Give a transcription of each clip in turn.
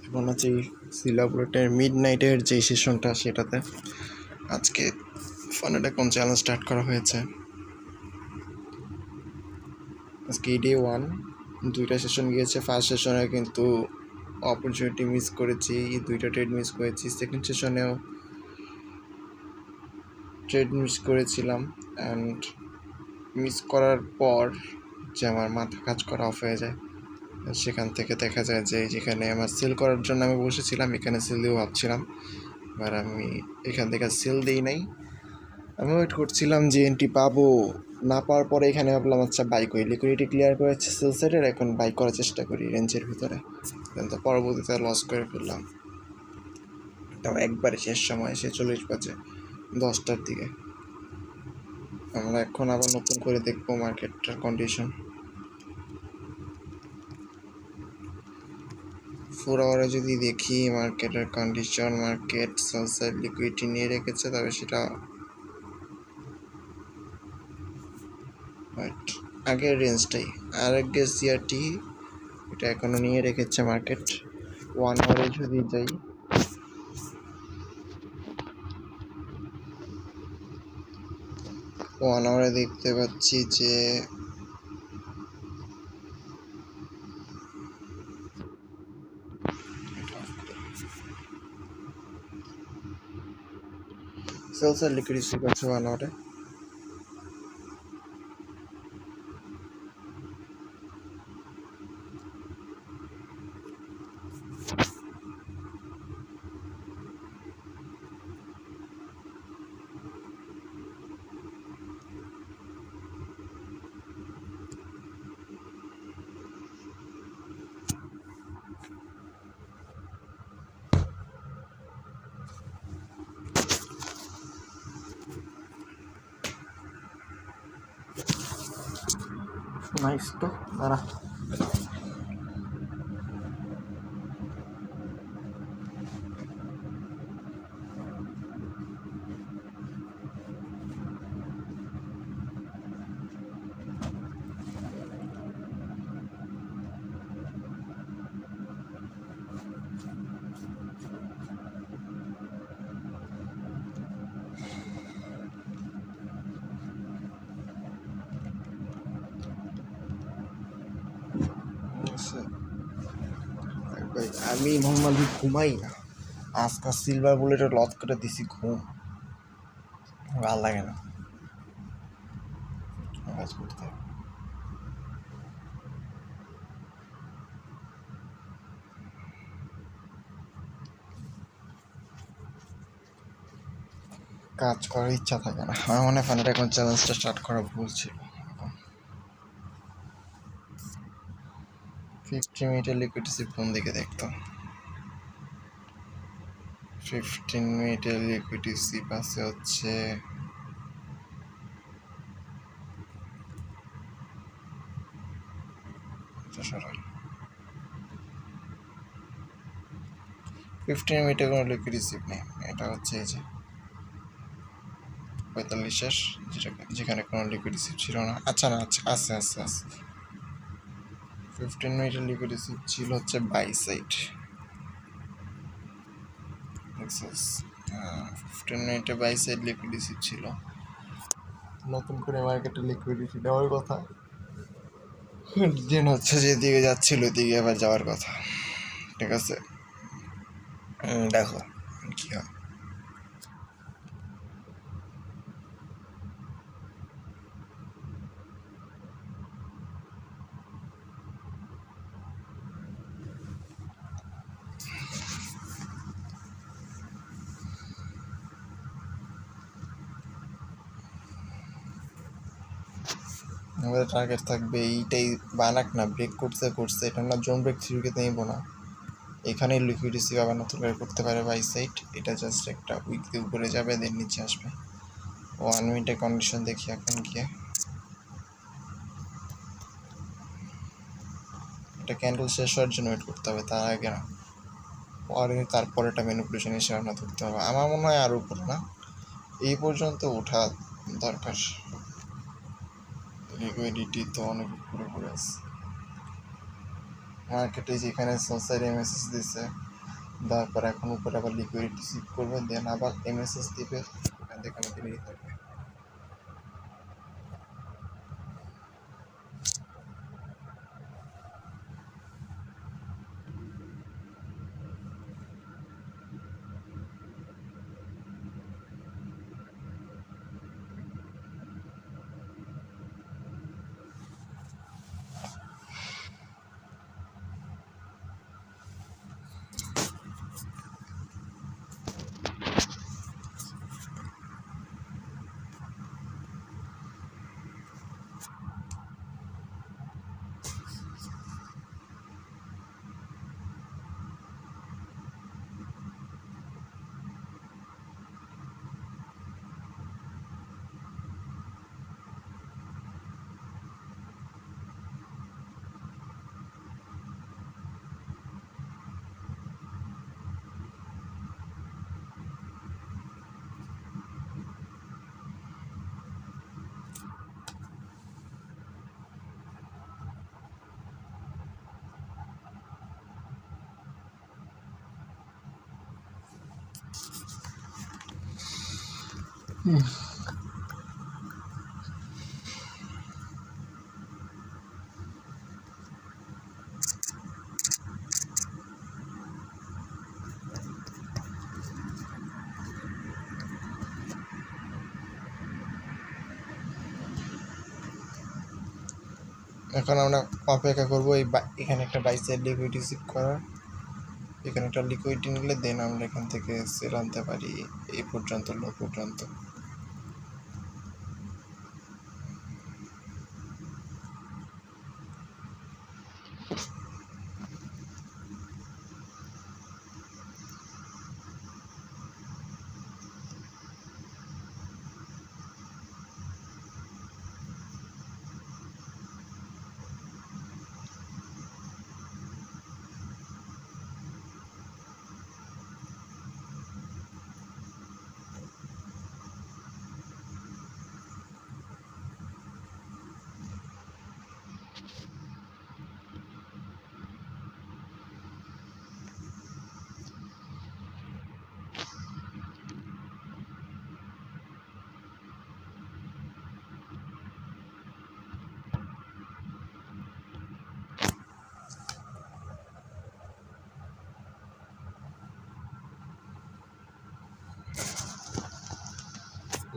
এখন আছে সিলাবুলেটের মিড নাইটের যে সেশনটা, সেটাতে আজকে ফান্ড অ্যাকাউন্ট চ্যালেঞ্জ স্টার্ট করা হয়েছে। আজকে ডে 1, 2টা সেশন গিয়েছে। ফার্স্ট সেশনে কিন্তু অপরচুনিটি মিস করেছি, 2টা ট্রেড মিস করেছি। সেকেন্ড সেশনেও ট্রেড মিস করেছিলাম, অ্যান্ড মিস করার পর যে আমার মাথা কাজ করা অফ হয়ে যায়। সেখান থেকে দেখা যায় যে যেখানে আমার সেল করার জন্য আমি বসেছিলাম, এখানে সেল দিয়েও ভাবছিলাম, এবার আমি এখান থেকে সেল দিই নাই। আমি ওয়েট করছিলাম যে এন্ট্রি পাবো, না পাওয়ার পরে এখানে ভাবলাম আচ্ছা বাই করি, লিকুইডিটি ক্লিয়ার করেছে সেল সাইডের, এখন বাই করার চেষ্টা করি রেঞ্জের ভিতরে। কিন্তু পরবর্তীতে লস করে ফেললাম, তাও একবারে শেষ সময় 46 বাজে 10টার দিকে। আমরা এখন আবার নতুন করে দেখবো মার্কেটটার কন্ডিশন। 4 আওয়ারে যদি দেখি মার্কেটের condition, market sell side liquidity নিয়ে রেখেছে, তবে সেটা আগের রেঞ্জটাই আর আগে সিআরটি এটা এখনো নিয়ে রেখেছে মার্কেট। 1 আওয়ারে যদি যাই, ওয়ান আওয়ারে দেখতে পাচ্ছি যে সেলসের লিকুইডিটি আছে 1 আওয়ারে। নাইস তো দাঁড়া, আমি নর্মালি ঘুমাই না, আজকাল সিলভার বুলেটে লস করে দিছি, ঘুম ভালো লাগে না কাজ করতে। কাজ করার ইচ্ছা থাকে না। আমার মনে হয় ফান্ড অ্যাকাউন্ট চ্যালেঞ্জটা স্টার্ট করা ভুল ছিল। 50 মিনিটের লিকুইডিটি কোন দিকে দেখতাম, 15 মিনিটের লিকুইডিটি পাশে হচ্ছে 15 মিনিটে কোনো লিকুইডিটি নেই, এটা হচ্ছে এই যে 45 যেখানে কোনো লিকুইডিটি ছিল না। আচ্ছা না, আচ্ছা আছে আছে আছে 15 মিনিটের লিকুইডিটি ছিল হচ্ছে বাই সাইড। 15 মিনিটে বাই সাইড লিকুইডিটি ছিল। নতুন করে মার্কেটে লিকুইডিটি দেওয়ার কথা, যেন হচ্ছে যেদিকে যাচ্ছিল ওইদিকে আবার যাওয়ার কথা। ঠিক আছে, দেখো কি হয়। আমাদের টার্গেট থাকবে এইটাই, বানাক না ব্রেক করতে এটা না জোন ব্রেক থিওরিকে নেব না, এখানেই লিকুইডিটি আবার নতুন করে করতে পারে বাই সাইড। এটা জাস্ট একটা উইকলি উপরে যাবে, দেন নিচে আসবে। 1 মিনিটের কন্ডিশন দেখি এখন গিয়ে, এটা ক্যান্ডেল শেষ হওয়ার জন্য ওয়েট করতে হবে, তার আগে না। তারপরে এটা ম্যানিপুলেশন হিসেবে আমরা ধরতে হবে। আমার মনে হয় আর উপরে না, এই পর্যন্ত ওঠা দরকার। লিকুইডিটি তো অনেক উপরে পড়ে আছে মার্কেটে, যেখানে সোসাইটি মেসেজ দিছে দেওয়ার পর এখন উপরে আবার লিকুইডিটি সিপ করবে, দেন আবার এমএসএস দিবে, এখান থেকে আমাদের বেরিয়ে থাকবে। এখন আমরা অপেক্ষা করবো এখানে একটা বাইসের লিকুইডিটি সিপ করার, এখানে একটা লিকুইডিটি নিলে দেন আমরা এখান থেকে সেল আনতে পারি এই পর্যন্ত, লো পর্যন্ত।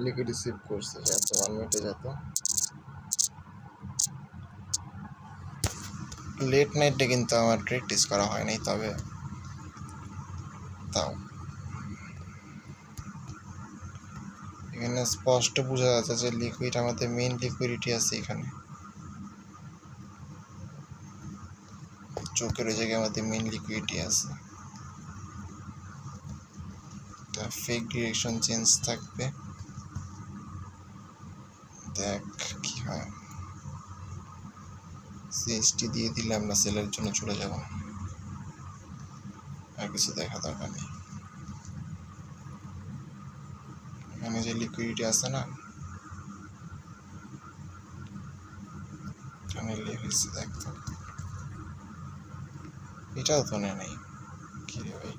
লিকুইড সিপ করছে যত 1 মিনিটে যত লেট নাইটে কিন্তু আমার প্র্যাকটিস করা হয় নাই, তবে তাও এখানে স্পষ্ট বোঝা যাচ্ছে যে লিকুইড আমাদের মেইন লিকুইডিটি আছে এখানে, চোখের ওই জায়গায় আমাদের মেইন লিকুইডিটি আছে। ফেক ডিরেকশন চেঞ্জ থাকবে, দেখ কি হয়। সিএসটি দিয়ে দিলে আমরা সেলের জন্য চলে যাব, আর কিছু দেখা দরকার নেই। এখানে যে লিকুইডিটি আছে না, এখানে লেখেছে দেখ তো, এটাও তো নেই কি রে ভাই।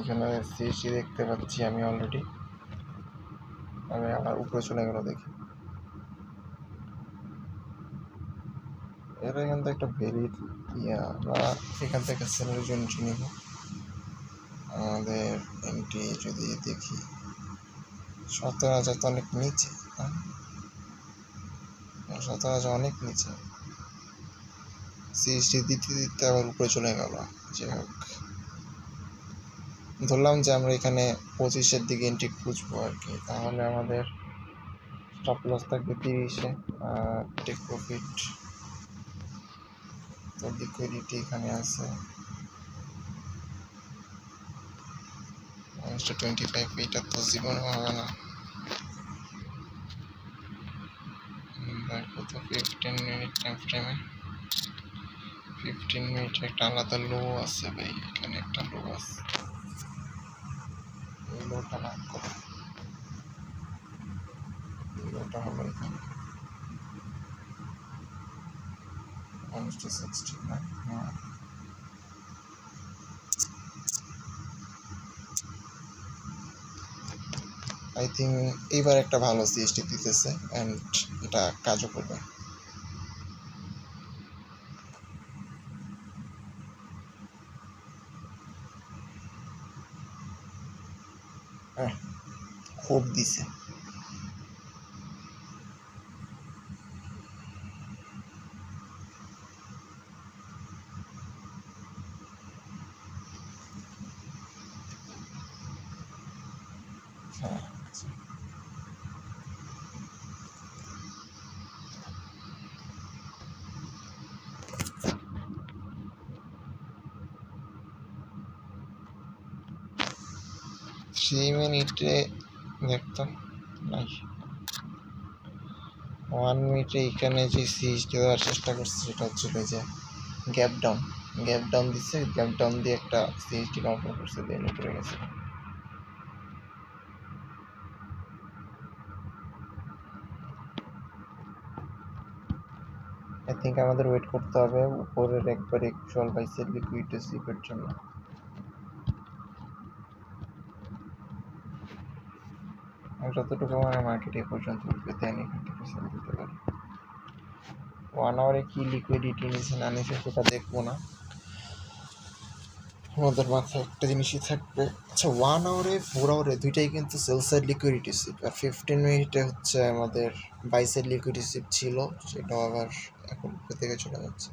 এখানে সিএসটি দেখতে পাচ্ছি আমি অলরেডি, আমি আমার উপরে চলে গেল দেখি। এর এখান থেকে একটা ভেরি আমরা এখান থেকে সেলের জন্য নিব, আমাদের এন্ট্রি যদি দেখি 17,000 তো অনেক নিচে, 17,000 অনেক নিচে। সিএসটি দিতে দিতে আবার উপরে চলে গেল। যাই হোক, ধরলাম যে আমরা এখানে 25-এর দিকে এন্ট্রি খুঁজবো আর কি, তাহলে আমাদের স্টপ লস থাকবে 30-এ, টেক প্রফিট তো লিকুইডিটি এখানে আছে 25, এটা তো জীবনে হবে না। কত 15 মিনিট টাইম ফ্রেমে 15 মিনিট একটা আলাদা লো আছে ভাই, এখানে একটা লো আছে, এই লোটা না করো, এই লোটা হলো এখানে 1:60 না। আই থিঙ্ক এইবার একটা ভালো সিএসটি দিতেছে অ্যান্ড এটা কাজও করবে। হ্যাঁ, খুব দিছে। হ্যাঁ, সেই মিনিটে দেখতাম নাই, 1 মিনিটে এখানে যে সিএসটি দেওয়ার চেষ্টা করছে সেটা হচ্ছিল যে গ্যাপ ডাউন দিচ্ছে, গ্যাপ ডাউন দিয়ে একটা সিএসটি কনফার্ম করছে, দেন উপরে গেছে। আই থিঙ্ক আমাদের ওয়েট করতে হবে উপরের একবার অ্যাকচুয়াল বাইসের লিকুইডিটি স্লিপের জন্য। যতটুকু আমার মার্কেটে পর্যন্ত উঠবে দেন এখান থেকে সেল দিতে পারি। 1 আওয়ারে কি লিকুইডিটি নিচে না নিচে সেটা দেখবো না, আমাদের মাথায় একটা জিনিসই থাকবে, আচ্ছা 1 আওয়ারে 4 আওয়ারে দুইটাই কিন্তু সেল সাইড লিকুইডিটি স্লিপ, আর 15 মিনিটে হচ্ছে আমাদের বাই সাইড লিকুইডিটি স্লিপ ছিল, সেটাও আবার এখন উপর থেকে চলে যাচ্ছে।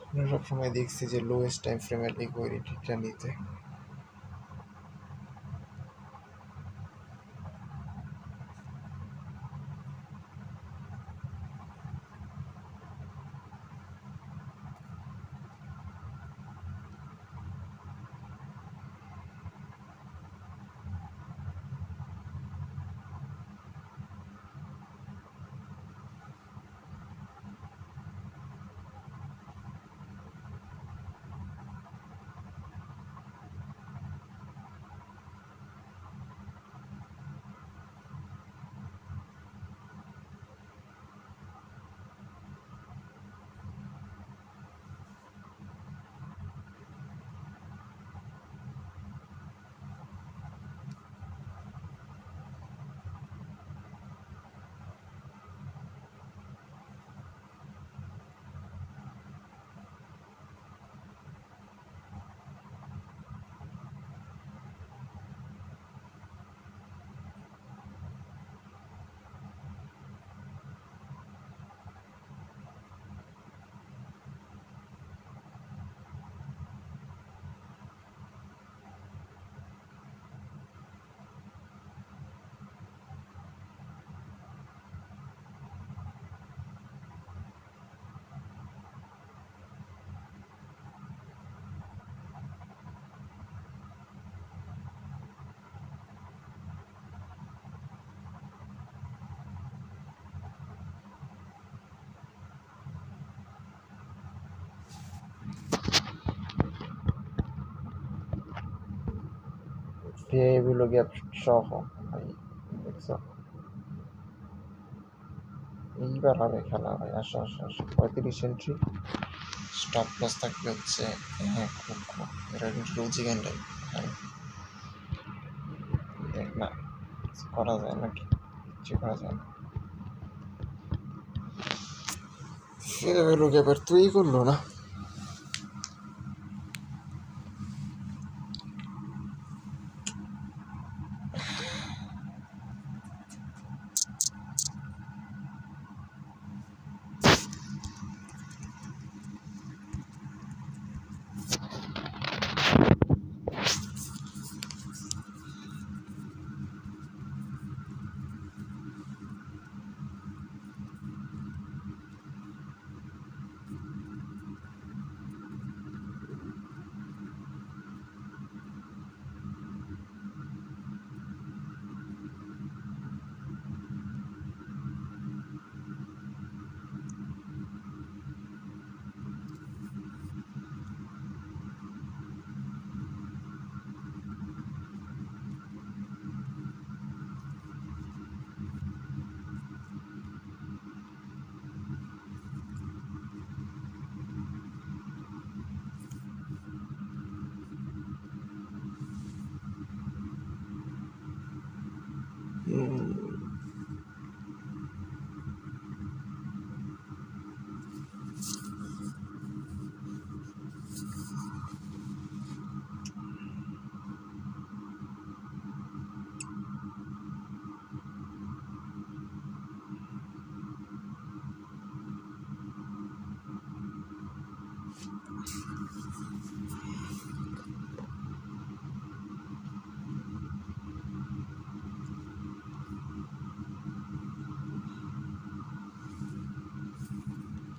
আমরা সবসময় দেখছি যে লোয়েস্ট টাইম ফ্রেমের লিকুইডিটিটা নিতে। এগুলো গ্যাপ সহ ভাই দেখছো, এইবার হবে খেলা ভাই, আসো আসো আসো। 35 এন্ট্রি, স্টপ লস থাকবে হচ্ছে, হ্যাঁ খুব খুব এটা কিন্তু রোজি ক্যান্ডেল, দেখ না করা যায় নাকি, কিছু করা যায় না। এবার গ্যাপের তুই করলো না,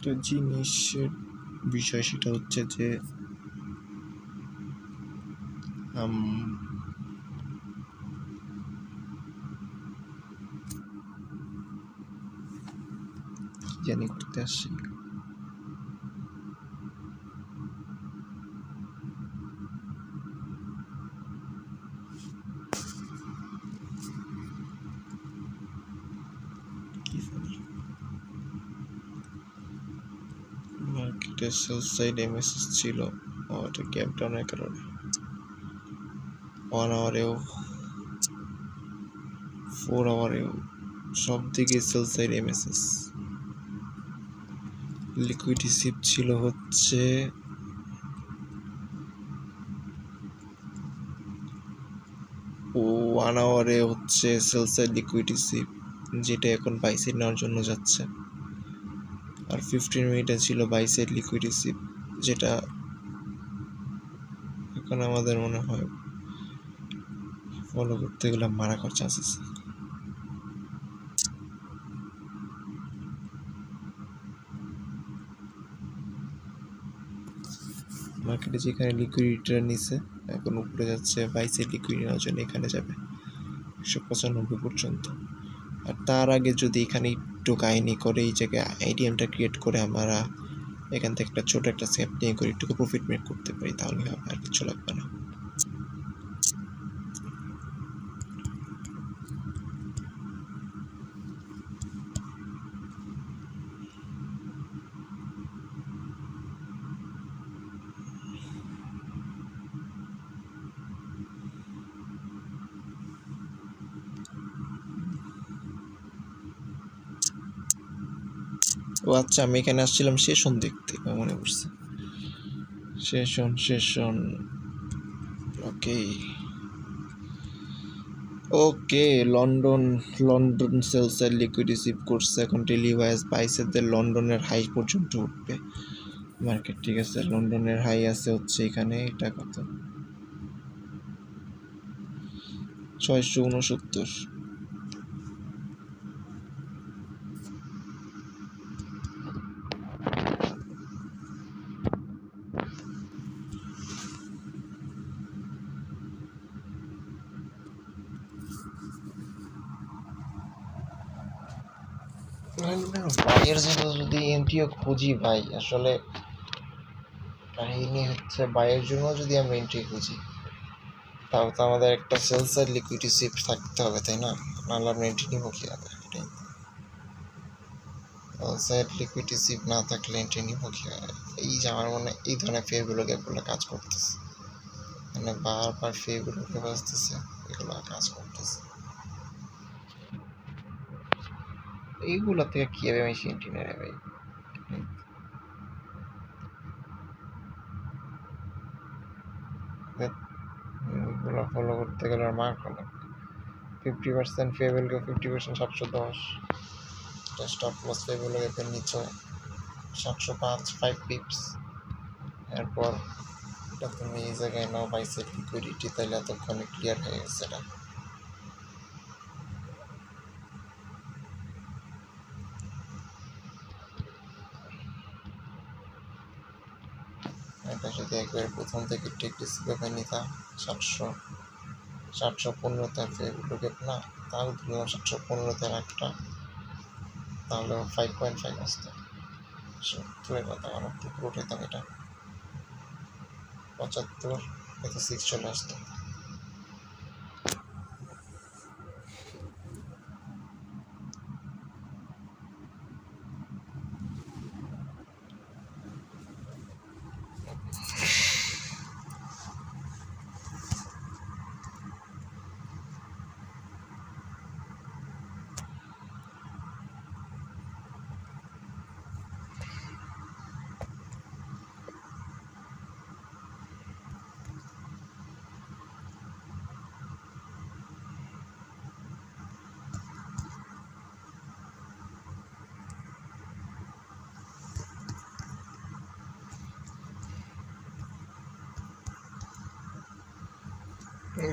একটা জিনিসের বিষয় সেটা হচ্ছে যে জানি করতে আসছি মার্কেটে সেল সাইড এমএসএস ছিল, ওটা গ্যাপ ডাউনের কারণে 1 আওয়ারেও 4 আওয়ারেও সব দিকে sell side MSS. Liquid receive ছিল হচ্ছে 1 আওয়ারে হচ্ছে সেল সাইড লিকুইড রিসিভ, যেটা এখন বাই সাইড নেওয়ার জন্য যাচ্ছে। আর 15 মিনিটে ছিল বাই সাইড লিকুইড রিসিভ, যেটা এখন আমাদের মনে হয় ফলো করতে গেলে মারা খাওয়ার চান্স আছে। মার্কেটে যেখানে লিকুইডিটিটা নিছে এখন উপরে যাচ্ছে বাই সাইড লিকুইড নেওয়ার জন্য, এখানে যাবে 195 পর্যন্ত। আর তার আগে যদি এখানে একটু কাহিনী করে এই জায়গায় আইডিএমটা ক্রিয়েট করে আমরা এখান থেকে একটা ছোট একটা স্যাপ নিয়ে করে একটু প্রফিট মেক করতে পারি, তাহলে হবে, আর কিছু লাগবে না। ও আচ্ছা, আমি এখানে আসছিলাম সেশন দেখতে, মনে পড়ছে। সেশন ওকে ওকে লন্ডন সেলসের লিকুইড রিসিভ করছে, এখন টেলিভাইস বাইসেদের লন্ডনের হাই পর্যন্ত উঠবে মার্কেট। ঠিক আছে, লন্ডনের হাই আছে হচ্ছে এখানে, এটা কত 669। বাইয়ের জন্য যদি এন্ট্রিও খুঁজি ভাই, আসলে কাহিনী হচ্ছে বাইয়ের জন্য যদি আমরা এন্ট্রি খুঁজি তাও তো আমাদের একটা সেলসের লিকুইডিটি শিফট থাকতে হবে, তাই না? নাহলে আমরা এন্ট্রি নিব কীভাবে? সেলসের লিকুইডিটি শিফট না থাকলে এন্ট্রি নিব কীভাবে? এই যে আমার মনে এই ধরনের ফেগুলো গ্যাপগুলো কাজ করতেছে, মানে বারবার ফেগুলো গ্যাপ আসতেছে, এগুলো কাজ করতেছে। এইগুলো থেকে কীভাবে আমি এন্ট্রি নেবে ভাই? এগুলো ফলো করতে গেলে আর মার্ক হলো 50% ফেভেলকে 50% 710, স্টপ লস ফেভেল গ্যাপের নিচে 705 5 পিপস। এরপর এটা তুমি এই জায়গায় নাও বাইসেট লিকুইডিটি, তাহলে এতক্ষণে ক্লিয়ার হয়ে গেছে। এটা যদি একবার প্রথম থেকে টেক রিসিভে নিতাম 715 ফেভেল গ্যাপ না, তাহলে ধরলাম 715 একটা, তাহলে 5.5 আসতো। 70-এর কথা আমার টুকরো উঠাইতাম, এটা 75, এত 6 চলে আসতো।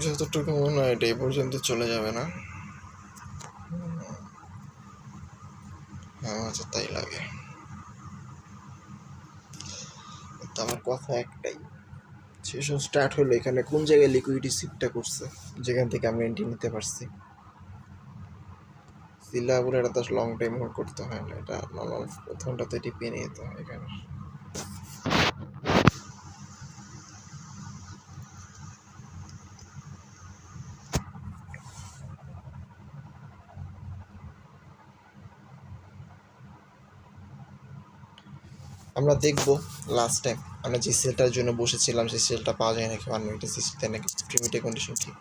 যতটুকু মনে হয় এটা এই পর্যন্ত চলে যাবে না। আমার তো তাই লাগে। তো আমার কথা একটাই, সেশন স্টার্ট হলো এখানে কোন জায়গায় লিকুইডিটি সিপটা করছে যেখান থেকে আমি এন্ট্রি নিতে পারছি। সিলাবুল এটা তো লং টাইম হোল্ড করতে হয় না, এটা নর্মাল প্রথমটাতে টিপিয়ে নিয়ে যেতে হয় এখানে। আমরা দেখবো লাস্ট টাইম আমরা যে সেলটার জন্য বসেছিলাম সেই সেলটা পাওয়া যায় নাকি 1 মিনিটে সিস্টেম নাকি প্রিমিটে কন্ডিশন ঠিক।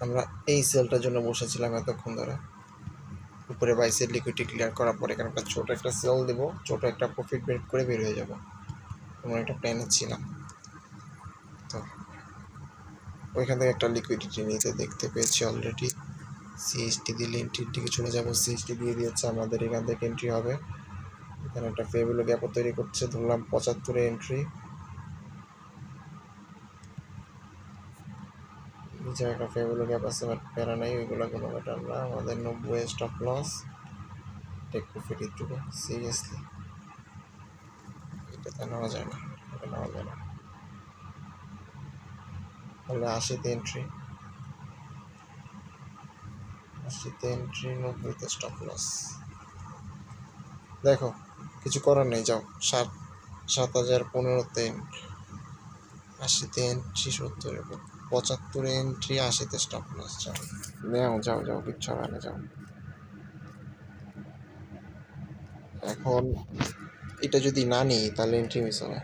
আমরা এই সেলটার জন্য বসেছিলাম এতক্ষণ ধরে। উপরে বাইসের লিকুইডিটি ক্লিয়ার করার পরে এখানে একটা ছোটো একটা সেল দেবো, ছোটো একটা প্রফিট বের করে বের হয়ে যাবো, আমরা একটা প্ল্যানে ছিলাম। তো ওইখান থেকে একটা লিকুইডিটি নিতে দেখতে পেয়েছি অলরেডি। সিএসটি দিলে এন্ট্রির দিকে চলে যাবো, সিএসটি দিয়ে দিয়েছে আমাদের, এখান থেকে এন্ট্রি হবে। এখানে একটা ফেভেলো গ্যাপও তৈরি করছে, ধরলাম 75-এ এন্ট্রি। নিচে একটা ফেভেলো গ্যাপ আছে বাট প্যারা নাই, ওইগুলো কোনো ব্যাটার না। আমাদের 90 স্টপ লস, টেক প্রফিট একটুকু সিরিয়াসলি এটাতে নেওয়া যায় না, এটা নেওয়া যায় না। তাহলে 80-তে এন্ট্রি, 80-তে এন্ট্রি, 90-তে স্টপ লস। দেখো কিছু করার নেই, যাও 7015-তে 80-তে এন্ট্রি, 70-এ 75-এ এন্ট্রি, 80-তে স্টপ লস। যাও যাও যাও কিচ্ছু হবে না, যাও। এখন এটা যদি না নিই তাহলে এন্ট্রি মিস হবে।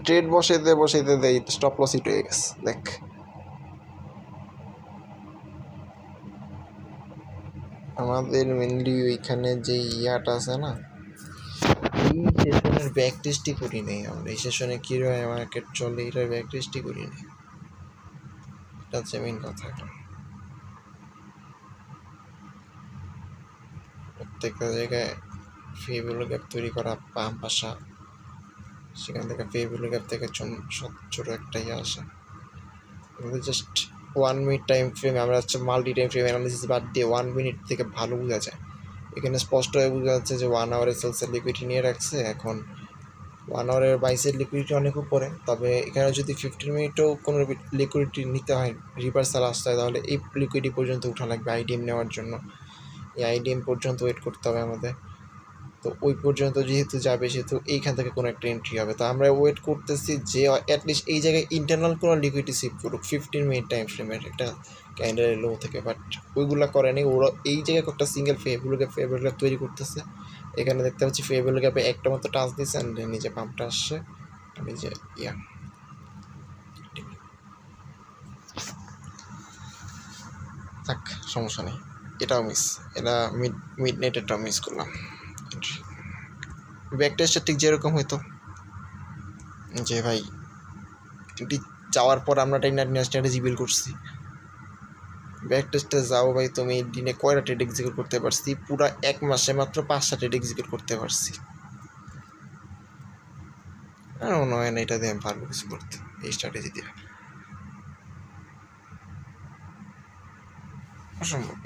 ট্রেড বসাইতে দেয় স্টপ লস হিট হয়ে গেছে, দেখ। আমাদের মেনলি ওইখানে যে ইয়াটা আছে না, এই সেশনের ব্যাক টেস্টই করি নেই আমরা। এই সেশনে কীভাবে মার্কেট চলে এটার ব্যাক টেস্টই করি নেই, এটা হচ্ছে মেন কথা। প্রত্যেকটা জায়গায় ফেভেলো গ্যাপ তৈরি করা, পাম্প আসা, সেখান থেকে ফেভেলো গ্যাপ থেকে ছোটো একটা ইয়ে আসে। আমাদের জাস্ট 1 মিনিট টাইম ফ্রেমে, আমরা হচ্ছে মাল্টি টাইম ফ্রেম অ্যানালিসিস বাদ দিয়ে 1 মিনিট থেকে ভালো বোঝা যায়। এখানে স্পষ্টভাবে বোঝা যাচ্ছে যে 1 আওয়ারের সেলসের লিকুইডিটি নিয়ে রাখছে। এখন 1 আওয়ারের বাইসের লিকুইডিটি অনেক উপরে, তবে এখানে যদি 15 মিনিটেও কোনো লিকুইডিটি নিতে হয়, রিভার্সাল আসতে হয়, তাহলে এই লিকুইডিটি পর্যন্ত উঠা লাগবে আইডিএম নেওয়ার জন্য। এই আইডিএম পর্যন্ত ওয়েট করতে হবে আমাদের। তো ওই পর্যন্ত যেহেতু যাবে সেহেতু এইখান থেকে কোনো একটা এন্ট্রি হবে। তো আমরা ওয়েট করতেছি যে অ্যাটলিস্ট এই জায়গায় ইন্টারনাল কোনো লিকুইডিটি সিপ করুক 15 মিনিট টাইম ফ্রেমের একটা ক্যান্ডেলের লো থেকে, বাট ওইগুলো করেনি ওরা। এই জায়গায় একটা সিঙ্গেল ফেভেলো গ্যাপ তৈরি করতেছে। এখানে দেখতে পাচ্ছি ফেভেলো গ্যাপে একটা মতো টাচ দিচ্ছে, অ্যান্ড নিজে পাম্পটা আসছে, নিজে ইয়া থাক, সমস্যা নেই। এটাও মিস, এটা মিড নেটেরটাও মিস করলাম। ব্যাক টেস্টটা ঠিক যেরকম হইতো যে ভাই এটি যাওয়ার পর আমরা স্ট্র্যাটেজি বিল্ড করছি। ব্যাক টেস্টে যাও ভাই, তুমি দিনে কয়টা ট্রেড এক্সিকিউট করতে পারছি? পুরো 1 মাসে মাত্র 5টা ট্রেড এক্সিকিউট করতে পারছি। আর মনে হয় না এটা দিয়ে আমি পারবো কিছু করতে, এই স্ট্র্যাটেজি দিয়ে অসম্ভব।